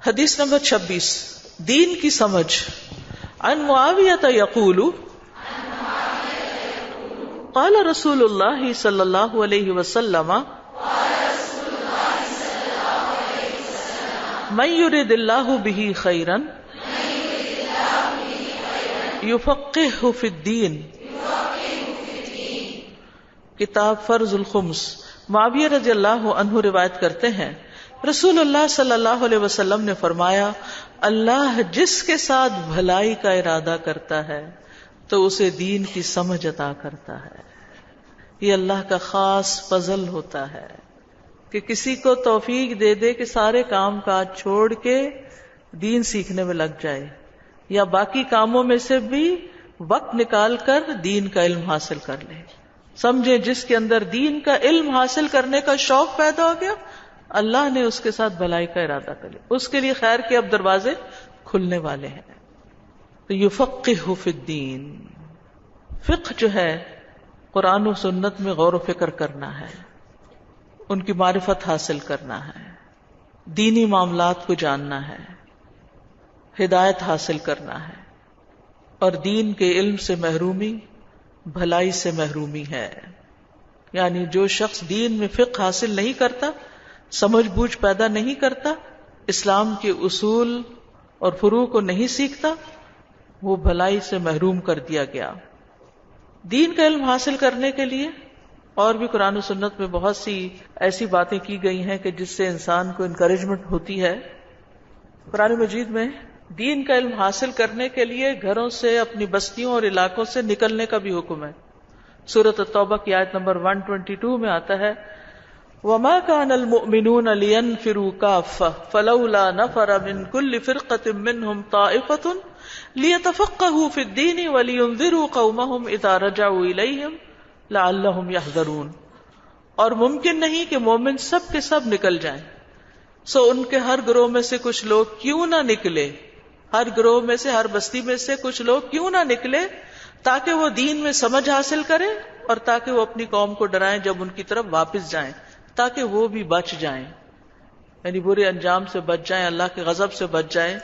حدیث نمبر 26 دین کی سمجھ. عن معاویہ یقول قال رسول اللہ صلی اللہ علیہ وسلم من یرد اللہ بہ خیرا یفقہہ فی الدین. کتاب فرض الخمس. معاویہ رضی اللہ عنہ روایت کرتے ہیں رسول اللہ صلی اللہ علیہ وسلم نے فرمایا اللہ جس کے ساتھ بھلائی کا ارادہ کرتا ہے تو اسے دین کی سمجھ عطا کرتا ہے. یہ اللہ کا خاص فضل ہوتا ہے کہ کسی کو توفیق دے دے کہ سارے کام کاج چھوڑ کے دین سیکھنے میں لگ جائے یا باقی کاموں میں سے بھی وقت نکال کر دین کا علم حاصل کر لے. سمجھے جس کے اندر دین کا علم حاصل کرنے کا شوق پیدا ہو گیا اللہ نے اس کے ساتھ بھلائی کا ارادہ کر لیا, اس کے لیے خیر کے اب دروازے کھلنے والے ہیں. تو یفقہہ فی الدین, فقہ جو ہے قرآن و سنت میں غور و فکر کرنا ہے, ان کی معرفت حاصل کرنا ہے, دینی معاملات کو جاننا ہے, ہدایت حاصل کرنا ہے. اور دین کے علم سے محرومی بھلائی سے محرومی ہے. یعنی جو شخص دین میں فقہ حاصل نہیں کرتا, سمجھ بوجھ پیدا نہیں کرتا, اسلام کے اصول اور فروع کو نہیں سیکھتا, وہ بھلائی سے محروم کر دیا گیا. دین کا علم حاصل کرنے کے لیے اور بھی قرآن و سنت میں بہت سی ایسی باتیں کی گئی ہیں کہ جس سے انسان کو انکریجمنٹ ہوتی ہے. قرآن مجید میں دین کا علم حاصل کرنے کے لیے گھروں سے, اپنی بستیوں اور علاقوں سے نکلنے کا بھی حکم ہے. سورۃ التوبہ کی آیت نمبر 122 میں آتا ہے وَمَا كَانَ الْمُؤْمِنُونَ لِيَنْفِرُوا كَافَّةً فَلَوْلَا نَفَرَ مِنْ كُلِّ فِرْقَةٍ مِّنْهُمْ طَائِفَةٌ لِيَتَفَقَّهُوا فِي الدِّينِ وَلِيُنذِرُوا قَوْمَهُمْ إِذَا رَجَعُوا إِلَيْهِمْ لَعَلَّهُمْ يَحْذَرُونَ. اور ممکن نہیں کہ مومن سب کے سب نکل جائیں, سو ان کے ہر گروہ میں سے کچھ لوگ کیوں نہ نکلے, ہر گروہ میں سے, ہر بستی میں سے کچھ لوگ کیوں نہ نکلے تاکہ وہ دین میں سمجھ حاصل کریں اور تاکہ وہ اپنی قوم کو ڈرائیں جب ان کی طرف واپس جائیں, تاکہ وہ بھی بچ جائیں, یعنی برے انجام سے بچ جائیں, اللہ کے غضب سے بچ جائیں,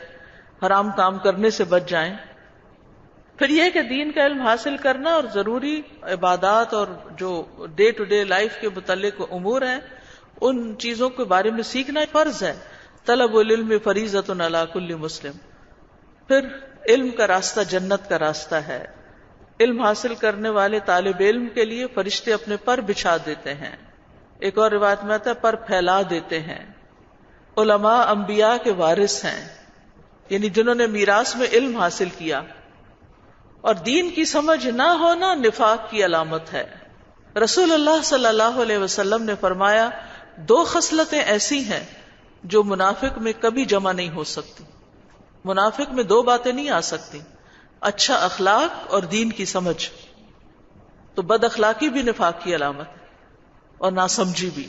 حرام کام کرنے سے بچ جائیں. پھر یہ کہ دین کا علم حاصل کرنا اور ضروری عبادات اور جو ڈے ٹو ڈے لائف کے متعلق امور ہیں ان چیزوں کے بارے میں سیکھنا فرض ہے. طلب العلم فریضۃ علی کل مسلم. پھر علم کا راستہ جنت کا راستہ ہے. علم حاصل کرنے والے طالب علم کے لیے فرشتے اپنے پر بچھا دیتے ہیں. ایک اور روایت میں آتا ہے پر پھیلا دیتے ہیں. علماء انبیاء کے وارث ہیں, یعنی جنہوں نے میراث میں علم حاصل کیا. اور دین کی سمجھ نہ ہونا نفاق کی علامت ہے. رسول اللہ صلی اللہ علیہ وسلم نے فرمایا 2 خصلتیں ایسی ہیں جو منافق میں کبھی جمع نہیں ہو سکتی. منافق میں 2 باتیں نہیں آ سکتی, اچھا اخلاق اور دین کی سمجھ. تو بد اخلاقی بھی نفاق کی علامت ہے اور ناسمجھی بھی.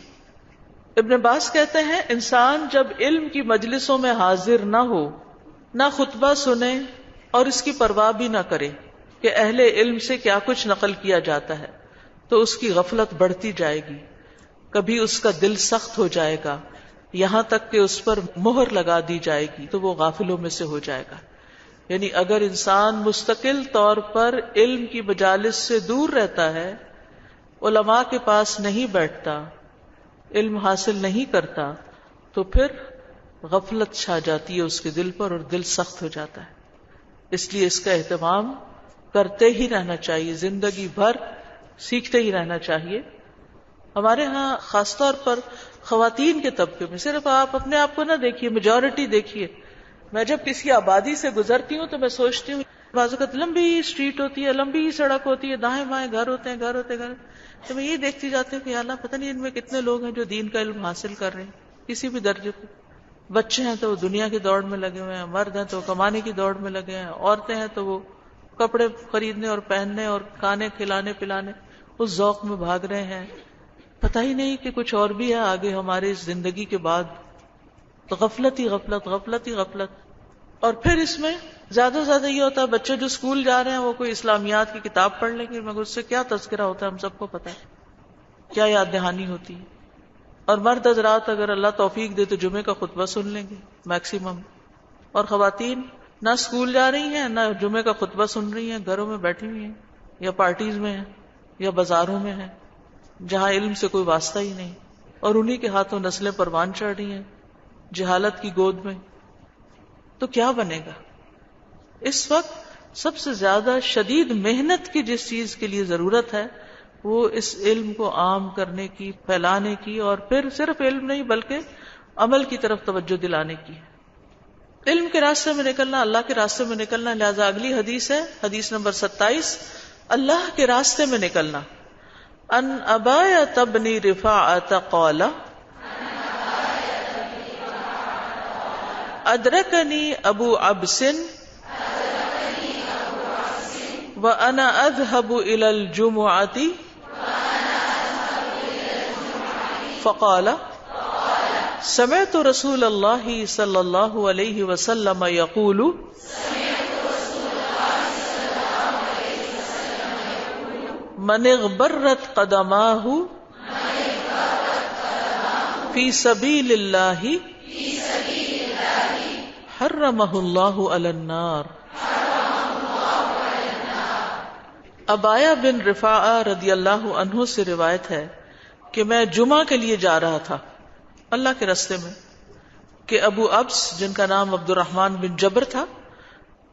ابن عباس کہتے ہیں انسان جب علم کی مجلسوں میں حاضر نہ ہو, نہ خطبہ سنے اور اس کی پرواہ بھی نہ کرے کہ اہل علم سے کیا کچھ نقل کیا جاتا ہے, تو اس کی غفلت بڑھتی جائے گی. کبھی اس کا دل سخت ہو جائے گا یہاں تک کہ اس پر مہر لگا دی جائے گی تو وہ غافلوں میں سے ہو جائے گا. یعنی اگر انسان مستقل طور پر علم کی مجالس سے دور رہتا ہے, علماء کے پاس نہیں بیٹھتا, علم حاصل نہیں کرتا, تو پھر غفلت چھا جاتی ہے اس کے دل پر اور دل سخت ہو جاتا ہے. اس لیے اس کا اہتمام کرتے ہی رہنا چاہیے, زندگی بھر سیکھتے ہی رہنا چاہیے. ہمارے ہاں خاص طور پر خواتین کے طبقے میں, صرف آپ اپنے آپ کو نہ دیکھیے, میجورٹی دیکھیے. میں جب کسی آبادی سے گزرتی ہوں تو میں سوچتی ہوں بعض اوقات لمبی اسٹریٹ ہوتی ہے, لمبی سڑک ہوتی ہے, دائیں بائیں گھر ہوتے ہیں, گھر, تو میں یہ دیکھتی جاتی ہوں کہ اللہ پتہ نہیں ان میں کتنے لوگ ہیں جو دین کا علم حاصل کر رہے ہیں کسی بھی درجے پہ. بچے ہیں تو وہ دنیا کی دوڑ میں لگے ہوئے ہیں, مرد ہیں تو کمانے کی دوڑ میں لگے ہیں, عورتیں ہیں تو وہ کپڑے خریدنے اور پہننے اور کھانے کھلانے پلانے اس ذوق میں بھاگ رہے ہیں. پتہ ہی نہیں کہ کچھ اور بھی ہے آگے ہماری اس زندگی کے بعد. تو غفلت ہی غفلت. اور پھر اس میں زیادہ سے زیادہ یہ ہوتا ہے بچے جو اسکول جا رہے ہیں وہ کوئی اسلامیات کی کتاب پڑھ لیں گے, مگر اس سے کیا تذکرہ ہوتا ہے ہم سب کو پتہ ہے, کیا یاد دہانی ہوتی ہے. اور مرد حضرات اگر اللہ توفیق دے تو جمعے کا خطبہ سن لیں گے میکسیمم. اور خواتین نہ اسکول جا رہی ہیں نہ جمعے کا خطبہ سن رہی ہیں، گھروں میں بیٹھی ہوئی ہیں یا پارٹیز میں ہیں یا بازاروں میں ہیں جہاں علم سے کوئی واسطہ ہی نہیں، اور انہی کے ہاتھوں نسلیں پروان چڑھ رہی ہیں جہالت کی گود میں. تو کیا بنے گا؟ اس وقت سب سے زیادہ شدید محنت کی جس چیز کے لیے ضرورت ہے وہ اس علم کو عام کرنے کی، پھیلانے کی، اور پھر صرف علم نہیں بلکہ عمل کی طرف توجہ دلانے کی. علم کے راستے میں نکلنا، اللہ کے راستے میں نکلنا. لہذا اگلی حدیث ہے حدیث نمبر 27، اللہ کے راستے میں نکلنا. ان ابایۃ بن رفاعۃ قال ادرکنی ابو عبس وانا اذهب الى الجمعۃ فقال سمعت رسول اللہ صلی اللہ علیہ وسلم یقول من اغبرت قدماہ فی سبیل اللہ حرمہ اللہ علی النار. ابایا بن رفاعہ رضی اللہ عنہ سے روایت ہے کہ میں جمعہ کے لیے جا رہا تھا اللہ کے راستے میں، کہ ابو ابس جن کا نام عبد الرحمن بن جبر تھا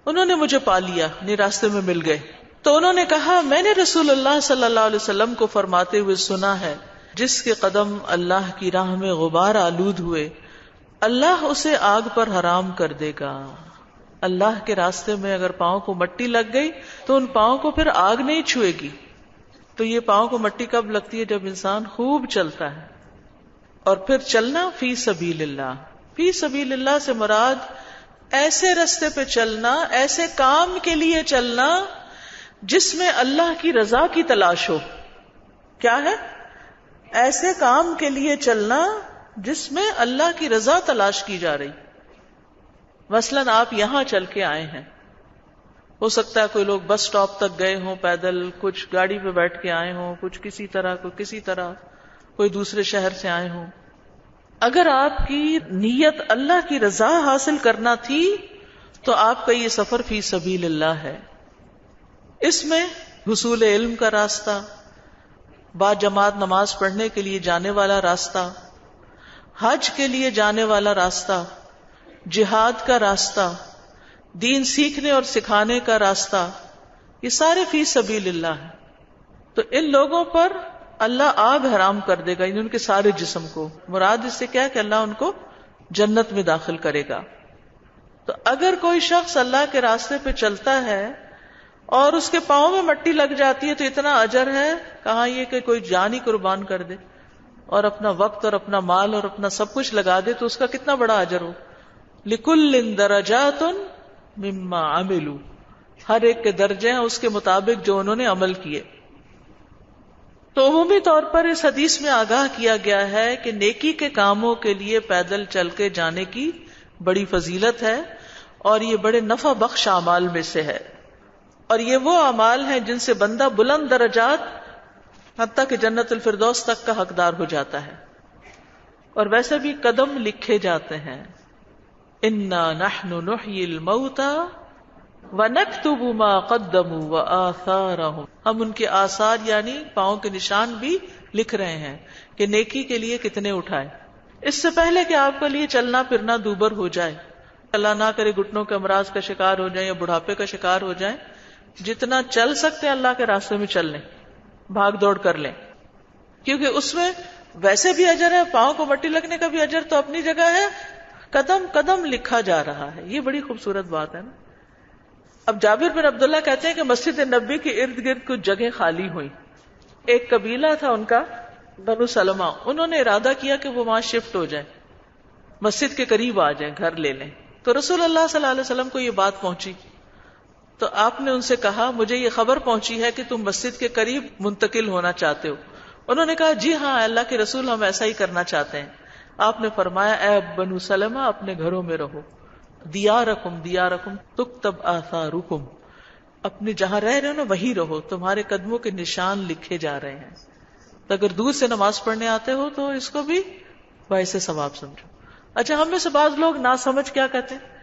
انہوں نے مجھے پا لیا، یعنی راستے میں مل گئے. تو انہوں نے کہا میں نے رسول اللہ صلی اللہ علیہ وسلم کو فرماتے ہوئے سنا ہے جس کے قدم اللہ کی راہ میں غبار آلود ہوئے اللہ اسے آگ پر حرام کر دے گا. اللہ کے راستے میں اگر پاؤں کو مٹی لگ گئی تو ان پاؤں کو پھر آگ نہیں چھوئے گی. تو یہ پاؤں کو مٹی کب لگتی ہے؟ جب انسان خوب چلتا ہے. اور پھر چلنا فی سبیل اللہ. فی سبیل اللہ سے مراد ایسے راستے پہ چلنا، ایسے کام کے لیے چلنا جس میں اللہ کی رضا کی تلاش ہو. کیا ہے؟ ایسے کام کے لیے چلنا جس میں اللہ کی رضا تلاش کی جا رہی. مثلاً آپ یہاں چل کے آئے ہیں، ہو سکتا ہے کوئی لوگ بس سٹاپ تک گئے ہوں پیدل، کچھ گاڑی پہ بیٹھ کے آئے ہوں، کچھ کسی طرح کوئی دوسرے شہر سے آئے ہوں. اگر آپ کی نیت اللہ کی رضا حاصل کرنا تھی تو آپ کا یہ سفر فی سبیل اللہ ہے. اس میں حصول علم کا راستہ، با جماعت نماز پڑھنے کے لیے جانے والا راستہ، حج کے لیے جانے والا راستہ، جہاد کا راستہ، دین سیکھنے اور سکھانے کا راستہ، یہ سارے فی سبیل اللہ ہیں. تو ان لوگوں پر اللہ آگ حرام کر دے گا، ان کے سارے جسم کو. مراد اس سے کیا ہے کہ اللہ ان کو جنت میں داخل کرے گا. تو اگر کوئی شخص اللہ کے راستے پہ چلتا ہے اور اس کے پاؤں میں مٹی لگ جاتی ہے تو اتنا اجر ہے، کہاں یہ کہ کوئی جان ہی قربان کر دے اور اپنا وقت اور اپنا مال اور اپنا سب کچھ لگا دے تو اس کا کتنا بڑا اجر ہو. لِكُلٍّ دَرَجَاتٌ مِّمَّا عَمِلُوا، ہر ایک کے درجے ہیں اس کے مطابق جو انہوں نے عمل کیے. تو عمومی طور پر اس حدیث میں آگاہ کیا گیا ہے کہ نیکی کے کاموں کے لیے پیدل چل کے جانے کی بڑی فضیلت ہے اور یہ بڑے نفع بخش اعمال میں سے ہے. اور یہ وہ اعمال ہیں جن سے بندہ بلند درجات حتیٰ کہ جنت الفردوس تک کا حقدار ہو جاتا ہے. اور ویسے بھی قدم لکھے جاتے ہیں. انا نحن نحیی الموتى ونکتب ما قدموا وآثارهم، ہم ان کے آثار یعنی پاؤں کے نشان بھی لکھ رہے ہیں کہ نیکی کے لیے کتنے اٹھائے. اس سے پہلے کہ آپ کے لیے چلنا پھرنا دوبر ہو جائے، اللہ نہ کرے گھٹنوں کے امراض کا شکار ہو جائیں یا بڑھاپے کا شکار ہو جائیں، جتنا چل سکتے اللہ کے راستے میں چل لیں، بھاگ دوڑ کر لیں. کیونکہ اس میں ویسے بھی اجر ہے، پاؤں کو مٹی لگنے کا بھی اجر تو اپنی جگہ ہے، قدم قدم لکھا جا رہا ہے. یہ بڑی خوبصورت بات ہے نا. اب جابر بن عبداللہ کہتے ہیں کہ مسجد نبی کے ارد گرد کچھ جگہ خالی ہوئی. ایک قبیلہ تھا ان کا بنو سلمہ، انہوں نے ارادہ کیا کہ وہ وہاں شفٹ ہو جائیں، مسجد کے قریب آ جائیں، گھر لے لیں. تو رسول اللہ صلی اللہ علیہ وسلم کو یہ بات پہنچی تو آپ نے ان سے کہا مجھے یہ خبر پہنچی ہے کہ تم مسجد کے قریب منتقل ہونا چاہتے ہو. انہوں نے کہا جی ہاں اللہ کے رسول، ہم ایسا ہی کرنا چاہتے ہیں. آپ نے فرمایا اے بنو سلمہ اپنے گھروں میں رہو، دیارکم تکتب آثارکم، اپنے جہاں رہ رہے ہو نا وہی رہو، تمہارے قدموں کے نشان لکھے جا رہے ہیں. تو اگر دور سے نماز پڑھنے آتے ہو تو اس کو بھی باعث ثواب سمجھو. اچھا، ہم میں سے بعض لوگ نا سمجھ کیا کہتے ہیں،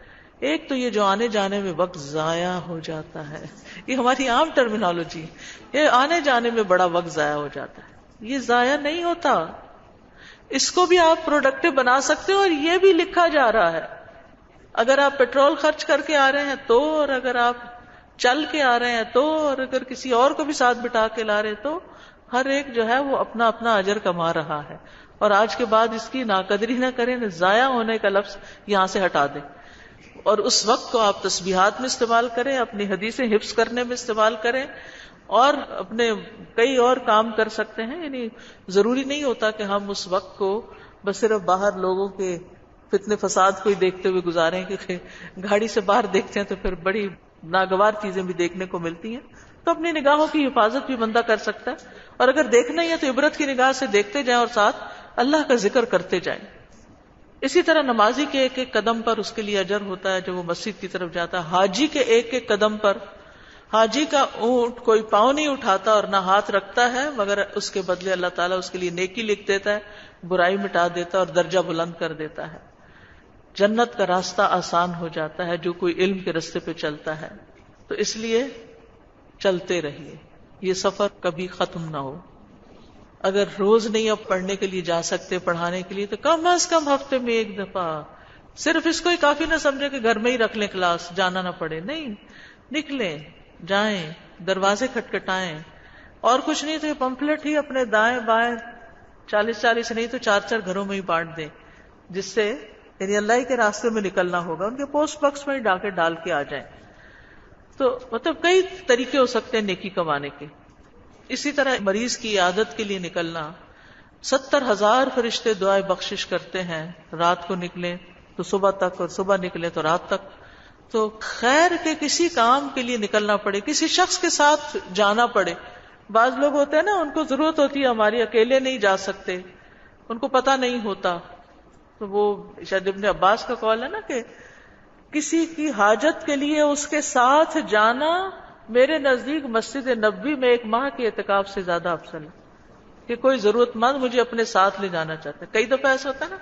ایک تو یہ جو آنے جانے میں وقت ضائع ہو جاتا ہے، یہ ہماری عام ٹرمینالوجی ہے، یہ آنے جانے میں بڑا وقت ضائع ہو جاتا ہے. یہ ضائع نہیں ہوتا، اس کو بھی آپ پروڈکٹیو بنا سکتے ہو، اور یہ بھی لکھا جا رہا ہے. اگر آپ پیٹرول خرچ کر کے آ رہے ہیں تو، اور اگر آپ چل کے آ رہے ہیں تو، اور اگر کسی اور کو بھی ساتھ بٹھا کے لا رہے تو، ہر ایک جو ہے وہ اپنا اپنا اجر کما رہا ہے. اور آج کے بعد اس کی ناقدری نہ کریں، ضائع ہونے کا لفظ یہاں سے ہٹا دیں، اور اس وقت کو آپ تسبیحات میں استعمال کریں، اپنی حدیثیں حفظ کرنے میں استعمال کریں، اور اپنے کئی اور کام کر سکتے ہیں. یعنی ضروری نہیں ہوتا کہ ہم اس وقت کو بس صرف باہر لوگوں کے فتنے فساد کو ہی دیکھتے ہوئے گزاریں، کیونکہ گاڑی سے باہر دیکھتے ہیں تو پھر بڑی ناگوار چیزیں بھی دیکھنے کو ملتی ہیں. تو اپنی نگاہوں کی حفاظت بھی بندہ کر سکتا ہے، اور اگر دیکھنا ہی ہے تو عبرت کی نگاہ سے دیکھتے جائیں اور ساتھ اللہ کا ذکر کرتے جائیں. اسی طرح نمازی کے ایک ایک قدم پر اس کے لیے اجر ہوتا ہے جو وہ مسجد کی طرف جاتا ہے. حاجی کے ایک ایک قدم پر، حاجی کا اونٹ کوئی پاؤں نہیں اٹھاتا اور نہ ہاتھ رکھتا ہے، مگر اس کے بدلے اللہ تعالیٰ اس کے لیے نیکی لکھ دیتا ہے، برائی مٹا دیتا ہے اور درجہ بلند کر دیتا ہے. جنت کا راستہ آسان ہو جاتا ہے جو کوئی علم کے راستے پہ چلتا ہے. تو اس لیے چلتے رہیے، یہ سفر کبھی ختم نہ ہو. اگر روز نہیں اب پڑھنے کے لیے جا سکتے، پڑھانے کے لیے، تو کم از کم ہفتے میں ایک دفعہ. صرف اس کو ہی کافی نہ سمجھے کہ گھر میں ہی رکھ لیں کلاس، جانا نہ پڑے. نہیں، نکلیں، جائیں، دروازے کھٹکھٹائیں. اور کچھ نہیں تو یہ پمفلٹ ہی اپنے دائیں بائیں 40 نہیں تو 4 گھروں میں ہی بانٹ دیں، جس سے یعنی اللہ کے راستے میں نکلنا ہوگا، ان کے پوسٹ باکس میں ہی ڈال کے آ جائیں. تو مطلب کئی طریقے ہو سکتے ہیں نیکی کمانے کے. اسی طرح مریض کی عیادت کے لیے نکلنا، 70,000 فرشتے دعائے بخشش کرتے ہیں. رات کو نکلیں تو صبح تک، اور صبح نکلیں تو رات تک. تو خیر کے کسی کام کے لیے نکلنا پڑے، کسی شخص کے ساتھ جانا پڑے. بعض لوگ ہوتے ہیں نا، ان کو ضرورت ہوتی ہے ہماری، اکیلے نہیں جا سکتے، ان کو پتہ نہیں ہوتا. تو وہ شاید ابن عباس کا قول ہے نا کہ کسی کی حاجت کے لیے اس کے ساتھ جانا میرے نزدیک مسجد نبوی میں 1 ماہ کے اعتکاف سے زیادہ افضل ہے. کہ کوئی ضرورت مند مجھے اپنے ساتھ لے جانا چاہتا ہے. کئی دفعہ ایسا ہوتا ہے نا،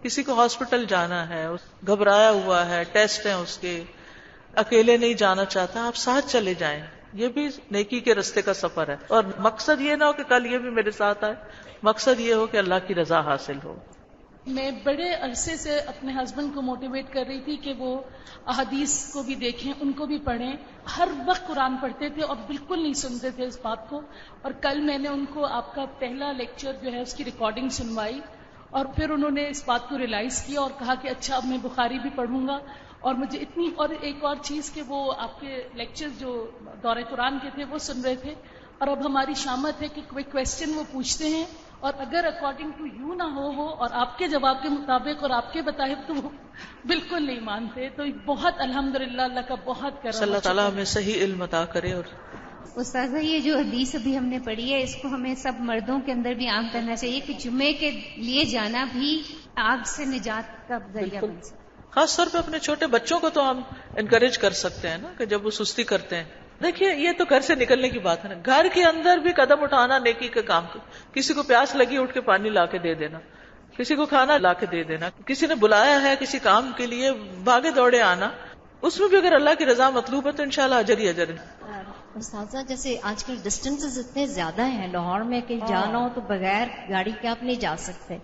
کسی کو ہاسپٹل جانا ہے، گھبرایا ہوا ہے، ٹیسٹ ہیں اس کے، اکیلے نہیں جانا چاہتا، آپ ساتھ چلے جائیں. یہ بھی نیکی کے راستے کا سفر ہے. اور مقصد یہ نہ ہو کہ کل یہ بھی میرے ساتھ آئے، مقصد یہ ہو کہ اللہ کی رضا حاصل ہو. میں بڑے عرصے سے اپنے ہسبینڈ کو موٹیویٹ کر رہی تھی کہ وہ احادیث کو بھی دیکھیں، ان کو بھی پڑھیں. ہر وقت قرآن پڑھتے تھے اور بالکل نہیں سنتے تھے اس بات کو. اور کل میں نے ان کو آپ کا پہلا لیکچر جو ہے اس کی ریکارڈنگ سنوائی، اور پھر انہوں نے اس بات کو ریلائز کیا اور کہا کہ اچھا اب میں بخاری بھی پڑھوں گا. اور مجھے اتنی، اور ایک اور چیز کہ وہ آپ کے لیکچر جو دورہ قرآن کے تھے وہ سن رہے تھے. اور اب ہماری شامت ہے کہ کوئی کویسچن وہ پوچھتے ہیں، اور اگر اکارڈنگ ٹو یو نہ ہو اور آپ کے جواب کے مطابق اور آپ کے بتائے تو وہ بالکل نہیں مانتے. تو بہت الحمدللہ اللہ کا بہت کرم. اللہ تعالیٰ ہمیں صحیح علم عطا کرے. اور استاذہ یہ جو حدیث ابھی ہم نے پڑھی ہے، اس کو ہمیں سب مردوں کے اندر بھی عام کرنا چاہیے کہ جمعے کے لیے جانا بھی آگ سے نجات کا ذریعہ بن سکتا ہے. خاص طور پہ اپنے چھوٹے بچوں کو تو ہم انکریج کر سکتے ہیں نا، کہ جب وہ سستی کرتے ہیں. دیکھیے یہ تو گھر سے نکلنے کی بات ہے نا، گھر کے اندر بھی قدم اٹھانا نیکی کا کام. کسی کو پیاس لگی اٹھ کے پانی لا کے دے دینا، کسی کو کھانا لا کے دے دینا، کسی نے بلایا ہے کسی کام کے لیے بھاگے دوڑے آنا، اس میں بھی اگر اللہ کی رضا مطلوب ہے تو انشاءاللہ اجر ہی اجر ہے. استاذہ جیسے آج کل ڈسٹینسز اتنے زیادہ ہیں، لاہور میں کہیں جانا ہو تو بغیر گاڑی کے آپ نہیں جا سکتے،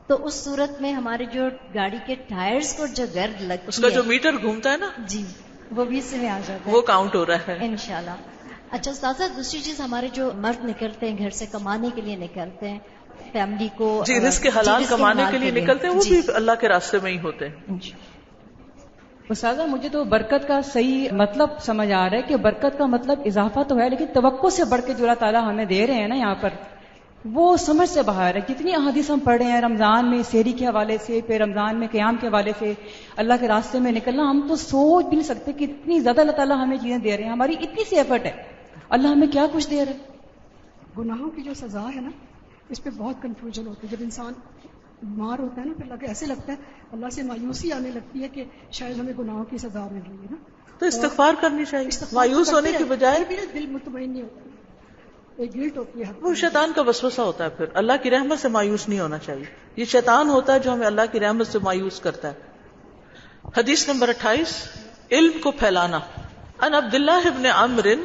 تو اس صورت میں ہمارے جو گاڑی کے ٹائرز کو جو گرد لگتی ہے، اس کا جو میٹر گھومتا ہے نا، جی وہ بھی اس سے آ جاتا ہے، وہ کاؤنٹ ہو رہا ہے انشاءاللہ. اچھا استاذہ، دوسری چیز ہمارے جو مرد نکلتے ہیں گھر سے کمانے کے لیے نکلتے ہیں، فیملی کو جی رزق حلال کمانے کے لیے نکلتے ہیں، وہ بھی اللہ کے راستے میں ہی ہوتے ہیں. استاذہ مجھے تو برکت کا صحیح مطلب سمجھ آ رہا ہے کہ برکت کا مطلب اضافہ تو ہے، لیکن توقع سے بڑھ کے جو اللہ تعالیٰ ہمیں دے رہے ہیں نا یہاں پر، وہ سمجھ سے باہر ہے. کتنی احادیث ہم پڑھ رہے ہیں رمضان میں سحری کے حوالے سے، پھر رمضان میں قیام کے حوالے سے، اللہ کے راستے میں نکلنا. ہم تو سوچ بھی نہیں سکتے کہ اتنی زیادہ اللہ تعالیٰ ہمیں چیزیں دے رہے ہیں، ہماری اتنی سی ایفرٹ ہے، اللہ ہمیں کیا کچھ دے رہے ہیں. گناہوں کی جو سزا ہے نا، اس پہ بہت کنفیوژن ہوتی ہے. جب انسان بیمار ہوتا ہے نا، پھر ایسے لگتا ہے اللہ سے مایوسی آنے لگتی ہے کہ شاید ہمیں گناہوں کی سزا مل رہی ہے نا. تو استغفار کرنی چاہیے، مایوس ہونے کی بجائے. دل مطمئن نہیں ہوتا. ایک گلٹ ہوتی ہے. وہ شیطان کا وسوسہ ہوتا ہے. پھر اللہ کی رحمت سے مایوس نہیں ہونا چاہیے. یہ شیطان ہوتا ہے جو ہمیں اللہ کی رحمت سے مایوس کرتا ہے. حدیث نمبر 28 علم کو پھیلانا. ان عبداللہ ابن عمرو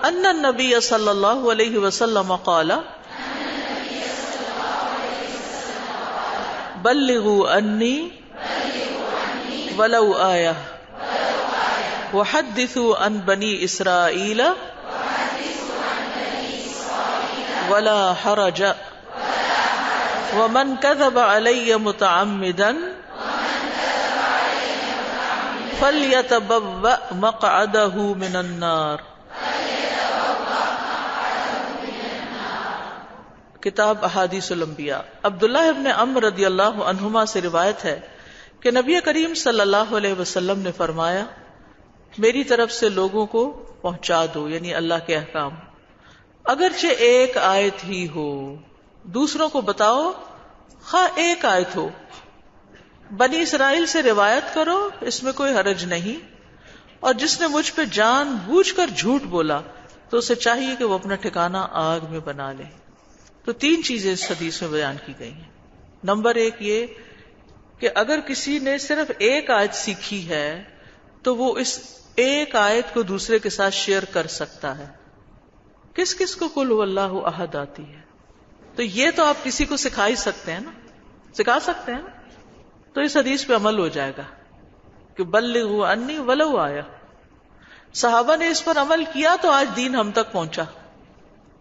ان النبی صلی اللہ علیہ وسلم قال بلغوا انی ولو آیہ وحدثوا عن بنی اسرائیل ولا حرج ومن كذب علی متعمدا فلیتبوأ مقعدہ من النار. کتاب احادیث الانبیاء. عبداللہ ابن عمرو رضی اللہ عنہما سے روایت ہے کہ نبی کریم صلی اللہ علیہ وسلم نے فرمایا میری طرف سے لوگوں کو پہنچا دو، یعنی اللہ کے احکام، اگرچہ ایک آیت ہی ہو. دوسروں کو بتاؤ خواہ ایک آیت ہو. بنی اسرائیل سے روایت کرو، اس میں کوئی حرج نہیں. اور جس نے مجھ پہ جان بوجھ کر جھوٹ بولا تو اسے چاہیے کہ وہ اپنا ٹھکانہ آگ میں بنا لے. تو 3 چیزیں اس حدیث میں بیان کی گئی ہیں. نمبر 1 یہ کہ اگر کسی نے صرف ایک آیت سیکھی ہے تو وہ اس ایک آیت کو دوسرے کے ساتھ شیئر کر سکتا ہے. کس کس کو قل واللہ احد آتی ہے؟ تو یہ تو آپ کسی کو سکھا ہی سکتے ہیں نا، سکھا سکتے ہیں نا. تو اس حدیث پہ عمل ہو جائے گا کہ بلغوا انی ولو آیہ. صحابہ نے اس پر عمل کیا تو آج دین ہم تک پہنچا.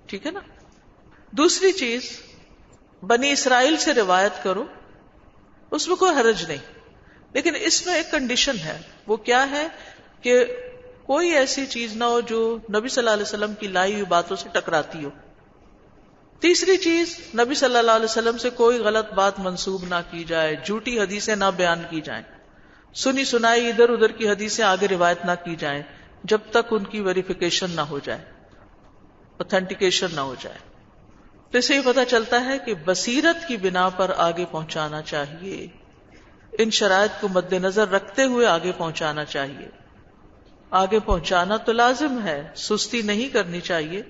ٹھیک ہے نا. دوسری چیز، بنی اسرائیل سے روایت کرو، اس میں کوئی حرج نہیں، لیکن اس میں ایک کنڈیشن ہے. وہ کیا ہے کہ کوئی ایسی چیز نہ ہو جو نبی صلی اللہ علیہ وسلم کی لائی ہوئی باتوں سے ٹکراتی ہو. تیسری چیز، نبی صلی اللہ علیہ وسلم سے کوئی غلط بات منسوب نہ کی جائے، جھوٹی حدیثیں نہ بیان کی جائیں، سنی سنائی ادھر ادھر کی حدیثیں آگے روایت نہ کی جائیں جب تک ان کی ویریفیکیشن نہ ہو جائے، اوتھینٹیکیشن نہ ہو جائے. تو اسے یہ پتا چلتا ہے کہ بصیرت کی بنا پر آگے پہنچانا چاہیے، ان شرائط کو مد نظر رکھتے ہوئے آگے پہنچانا چاہیے. آگے پہنچانا تو لازم ہے، سستی نہیں کرنی چاہیے،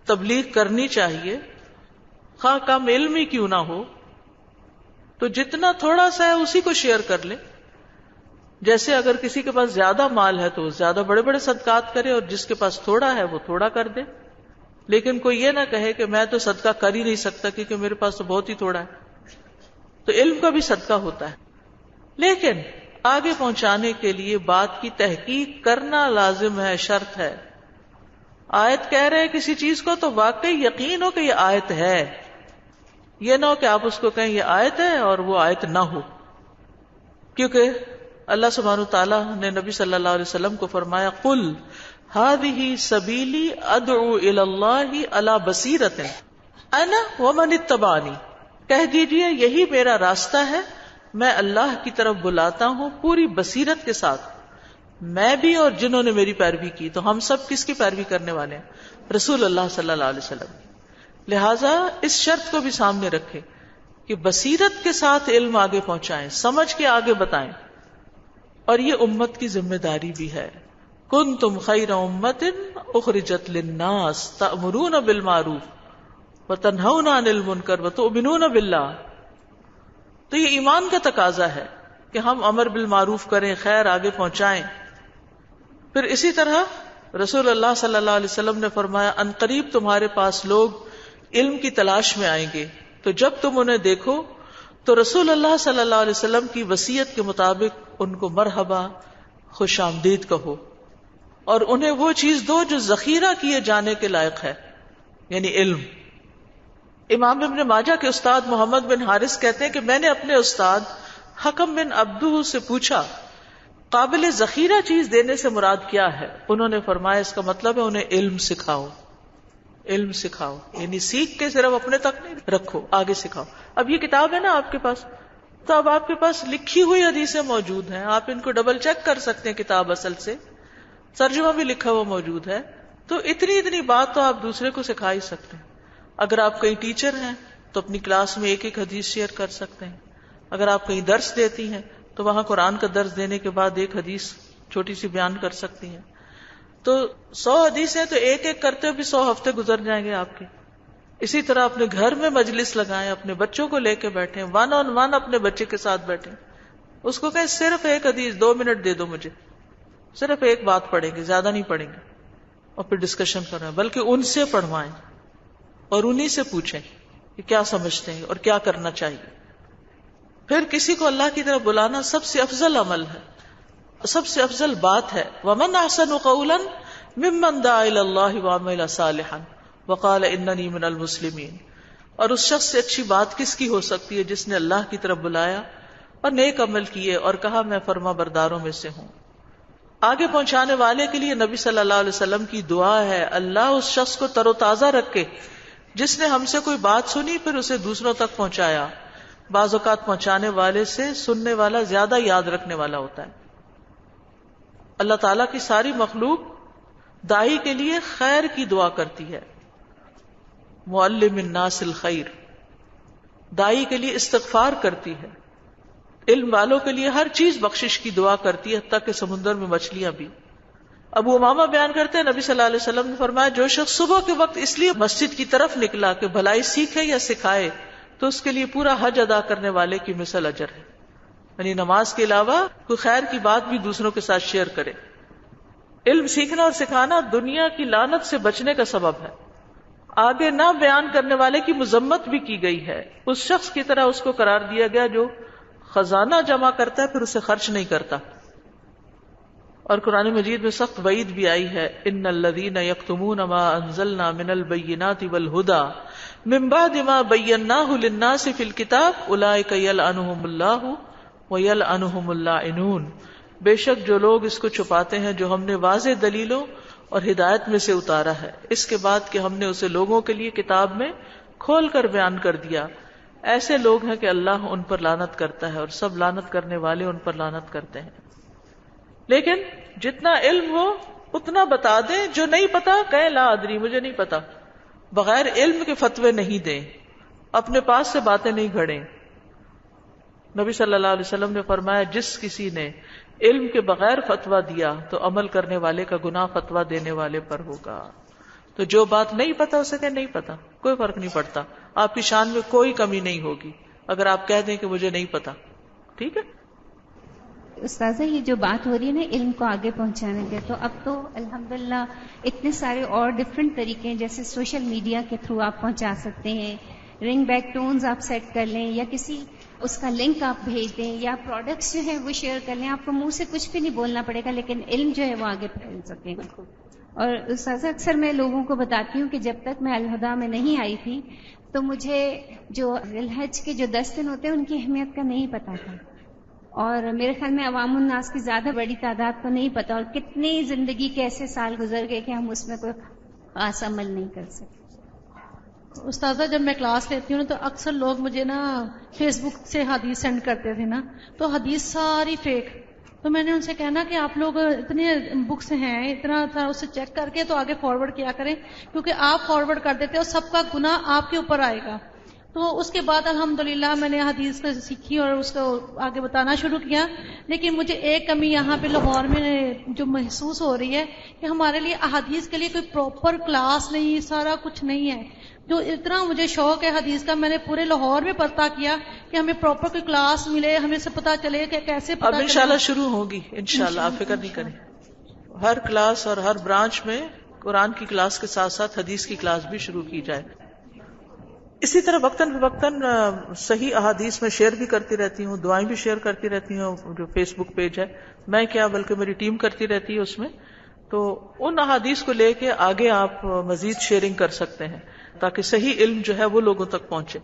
تبلیغ کرنی چاہیے، خواہ کم علم ہی کیوں نہ ہو. تو جتنا تھوڑا سا ہے اسی کو شیئر کر لیں. جیسے اگر کسی کے پاس زیادہ مال ہے تو زیادہ بڑے بڑے صدقات کرے، اور جس کے پاس تھوڑا ہے وہ تھوڑا کر دے. لیکن کوئی یہ نہ کہے کہ میں تو صدقہ کر ہی نہیں سکتا کیونکہ میرے پاس تو بہت ہی تھوڑا ہے. تو علم کا بھی صدقہ ہوتا ہے، لیکن آگے پہنچانے کے لیے بات کی تحقیق کرنا لازم ہے، شرط ہے. آیت کہہ رہے ہیں کسی چیز کو تو واقعی یقین ہو کہ یہ آیت ہے، یہ نہ ہو کہ آپ اس کو کہیں یہ آیت ہے اور وہ آیت نہ ہو. کیونکہ اللہ سبحانہ وتعالیٰ نے نبی صلی اللہ علیہ وسلم کو فرمایا قل هذه سبیلی ادعو الی اللہ علی بصیرۃ انا ومن اتبعنی، کہہ دیجئے یہی میرا راستہ ہے، میں اللہ کی طرف بلاتا ہوں پوری بصیرت کے ساتھ، میں بھی اور جنہوں نے میری پیروی کی. تو ہم سب کس کی پیروی کرنے والے ہیں؟ رسول اللہ صلی اللہ علیہ وسلم. لہٰذا اس شرط کو بھی سامنے رکھیں کہ بصیرت کے ساتھ علم آگے پہنچائیں، سمجھ کے آگے بتائیں. اور یہ امت کی ذمہ داری بھی ہے. کنتم خیر امت اخرجت للناس تأمرون بالمعروف وتنہون عن المنکر وتؤمنون باللہ. تو یہ ایمان کا تقاضا ہے کہ ہم امر بالمعروف کریں، خیر آگے پہنچائیں. پھر اسی طرح رسول اللہ صلی اللہ علیہ وسلم نے فرمایا ان قریب تمہارے پاس لوگ علم کی تلاش میں آئیں گے، تو جب تم انہیں دیکھو تو رسول اللہ صلی اللہ علیہ وسلم کی وصیت کے مطابق ان کو مرحبا، خوش آمدید کہو، اور انہیں وہ چیز دو جو ذخیرہ کیے جانے کے لائق ہے، یعنی علم. امام ابن ماجہ کے استاد محمد بن حارث کہتے ہیں کہ میں نے اپنے استاد حکم بن عبدہ سے پوچھا قابل ذخیرہ چیز دینے سے مراد کیا ہے؟ انہوں نے فرمایا اس کا مطلب ہے انہیں علم سکھاؤ، علم سکھاؤ، یعنی سیکھ کے صرف اپنے تک نہیں رکھو، آگے سکھاؤ. اب یہ کتاب ہے نا آپ کے پاس، تو اب آپ کے پاس لکھی ہوئی حدیثیں موجود ہیں، آپ ان کو ڈبل چیک کر سکتے ہیں کتاب اصل سے، ترجمہ بھی لکھا ہوا موجود ہے. تو اتنی بات تو آپ دوسرے کو سکھا ہی سکتے ہیں. اگر آپ کہیں ٹیچر ہیں تو اپنی کلاس میں ایک ایک حدیث شیئر کر سکتے ہیں. اگر آپ کہیں درس دیتی ہیں تو وہاں قرآن کا درس دینے کے بعد ایک حدیث چھوٹی سی بیان کر سکتی ہیں. تو 100 حدیث ہیں تو ایک ایک کرتے بھی 100 ہفتے گزر جائیں گے آپ کے. اسی طرح اپنے گھر میں مجلس لگائیں, اپنے بچوں کو لے کے بیٹھیں, 1 on 1 اپنے بچے کے ساتھ بیٹھیں, اس کو کہیں صرف ایک حدیث 2 منٹ دے دو مجھے, صرف ایک بات پڑھیں گے, زیادہ نہیں پڑھیں گے, اور پھر ڈسکشن کریں, بلکہ ان سے پڑھوائیں اور انہی سے پوچھیں کہ کیا سمجھتے ہیں اور کیا کرنا چاہیے. پھر کسی کو اللہ کی طرف بلانا سب سے افضل عمل ہے, سب سے افضل بات ہے. وَمَنْ أَحْسَنُ قَوْلًا مِمَّنْ دَعَا إِلَى اللَّهِ وَعَمِلَ صَالِحًا وَقَالَ إِنَّنِي مِنَ الْمُسْلِمِينَ. اور اس شخص سے اچھی بات کس کی ہو سکتی ہے جس نے اللہ کی طرف بلایا اور نیک عمل کیے اور کہا میں فرما برداروں میں سے ہوں. آگے پہنچانے والے کے لیے نبی صلی اللہ علیہ وسلم کی دعا ہے, اللہ اس شخص کو تر و تازہ رکھے جس نے ہم سے کوئی بات سنی پھر اسے دوسروں تک پہنچایا. بعض اوقات پہنچانے والے سے سننے والا زیادہ یاد رکھنے والا ہوتا ہے. اللہ تعالیٰ کی ساری مخلوق داعی کے لیے خیر کی دعا کرتی ہے. معلم الناس الخیر, داعی کے لیے استغفار کرتی ہے. علم والوں کے لیے ہر چیز بخشش کی دعا کرتی ہے, حتیٰ کہ سمندر میں مچھلیاں بھی. ابو امامہ بیان کرتے ہیں نبی صلی اللہ علیہ وسلم نے فرمایا جو شخص صبح کے وقت اس لیے مسجد کی طرف نکلا کہ بھلائی سیکھے یا سکھائے تو اس کے لیے پورا حج ادا کرنے والے کی مثل اجر ہے. یعنی نماز کے علاوہ کوئی خیر کی بات بھی دوسروں کے ساتھ شیئر کرے. علم سیکھنا اور سکھانا دنیا کی لعنت سے بچنے کا سبب ہے. آگے نہ بیان کرنے والے کی مذمت بھی کی گئی ہے. اس شخص کی طرح اس کو قرار دیا گیا جو خزانہ جمع کرتا ہے پھر اسے خرچ نہیں کرتا. اور قرآن مجید میں سخت وعید بھی آئی ہے, ان الذین یکتمون ما انزلنا من البینات والہدی من بعد ما بیناہ للناس فی الکتاب اولئک یلعنہم اللہ ویلعنہم اللاعنون. بے شک جو لوگ اس کو چھپاتے ہیں جو ہم نے واضح دلیلوں اور ہدایت میں سے اتارا ہے اس کے بعد کہ ہم نے اسے لوگوں کے لیے کتاب میں کھول کر بیان کر دیا, ایسے لوگ ہیں کہ اللہ ان پر لعنت کرتا ہے اور سب لعنت کرنے والے ان پر لعنت کرتے ہیں. لیکن جتنا علم ہو اتنا بتا دیں, جو نہیں پتا کہیں لا ادری, مجھے نہیں پتا. بغیر علم کے فتوے نہیں دیں, اپنے پاس سے باتیں نہیں گھڑیں. نبی صلی اللہ علیہ وسلم نے فرمایا جس کسی نے علم کے بغیر فتویٰ دیا تو عمل کرنے والے کا گناہ فتویٰ دینے والے پر ہوگا. تو جو بات نہیں پتا اسے کہ نہیں پتا, کوئی فرق نہیں پڑتا, آپ کی شان میں کوئی کمی نہیں ہوگی اگر آپ کہہ دیں کہ مجھے نہیں پتا. ٹھیک ہے استاذہ, یہ جو بات ہو رہی ہے نا علم کو آگے پہنچانے کے, تو اب تو الحمدللہ اتنے سارے اور ڈفرینٹ طریقے ہیں, جیسے سوشل میڈیا کے تھرو آپ پہنچا سکتے ہیں, رنگ بیک ٹونز آپ سیٹ کر لیں یا کسی اس کا لنک آپ بھیج دیں یا پروڈکٹس جو ہیں وہ شیئر کر لیں. آپ کو منہ سے کچھ بھی نہیں بولنا پڑے گا لیکن علم جو ہے وہ آگے پھیل سکے گا. اور استاذہ اکثر میں لوگوں کو بتاتی ہوں کہ جب تک میں الہدا میں نہیں آئی تھی تو مجھے جو الحج کے جو 10 دن ہوتے ہیں ان کی اہمیت کا نہیں پتا تھا, اور میرے خیال میں عوام الناس کی زیادہ بڑی تعداد کو نہیں پتا, اور کتنی زندگی کے ایسے سال گزر گئے کہ ہم اس میں کوئی خاص عمل نہیں کر سکتے. استاذہ جب میں کلاس لیتی ہوں نا تو اکثر لوگ مجھے نا فیس بک سے حدیث سینڈ کرتے تھے نا, تو حدیث ساری فیک. تو میں نے ان سے کہنا کہ آپ لوگ اتنے بکس ہیں اتنا اسے چیک کر کے تو آگے فارورڈ کیا کریں, کیونکہ آپ فارورڈ کر دیتے ہو سب کا گناہ آپ کے اوپر آئے گا. تو اس کے بعد الحمدللہ میں نے حدیث کو سیکھی اور اس کو آگے بتانا شروع کیا. لیکن مجھے ایک کمی یہاں پہ لاہور میں جو محسوس ہو رہی ہے کہ ہمارے لیے احادیث کے لیے کوئی پراپر کلاس نہیں, سارا کچھ نہیں ہے. جو اتنا مجھے شوق ہے حدیث کا, میں نے پورے لاہور میں پتہ کیا کہ ہمیں پراپر کوئی کلاس ملے, ہمیں سے پتہ چلے کہ کیسے پتہ. اب انشاءاللہ شروع ہوگی انشاءاللہ, آپ فکر نہیں کریں. ہر کلاس اور ہر برانچ میں قرآن کی کلاس کے ساتھ ساتھ حدیث کی کلاس بھی شروع کی جائے. اسی طرح وقتاً فوقتاً صحیح احادیث میں شیئر بھی کرتی رہتی ہوں, دعائیں بھی شیئر کرتی رہتی ہوں. جو فیس بک پیج ہے, میں کیا بلکہ میری ٹیم کرتی رہتی ہے اس میں, تو ان احادیث کو لے کے آگے آپ مزید شیئرنگ کر سکتے ہیں تاکہ صحیح علم جو ہے وہ لوگوں تک پہنچے.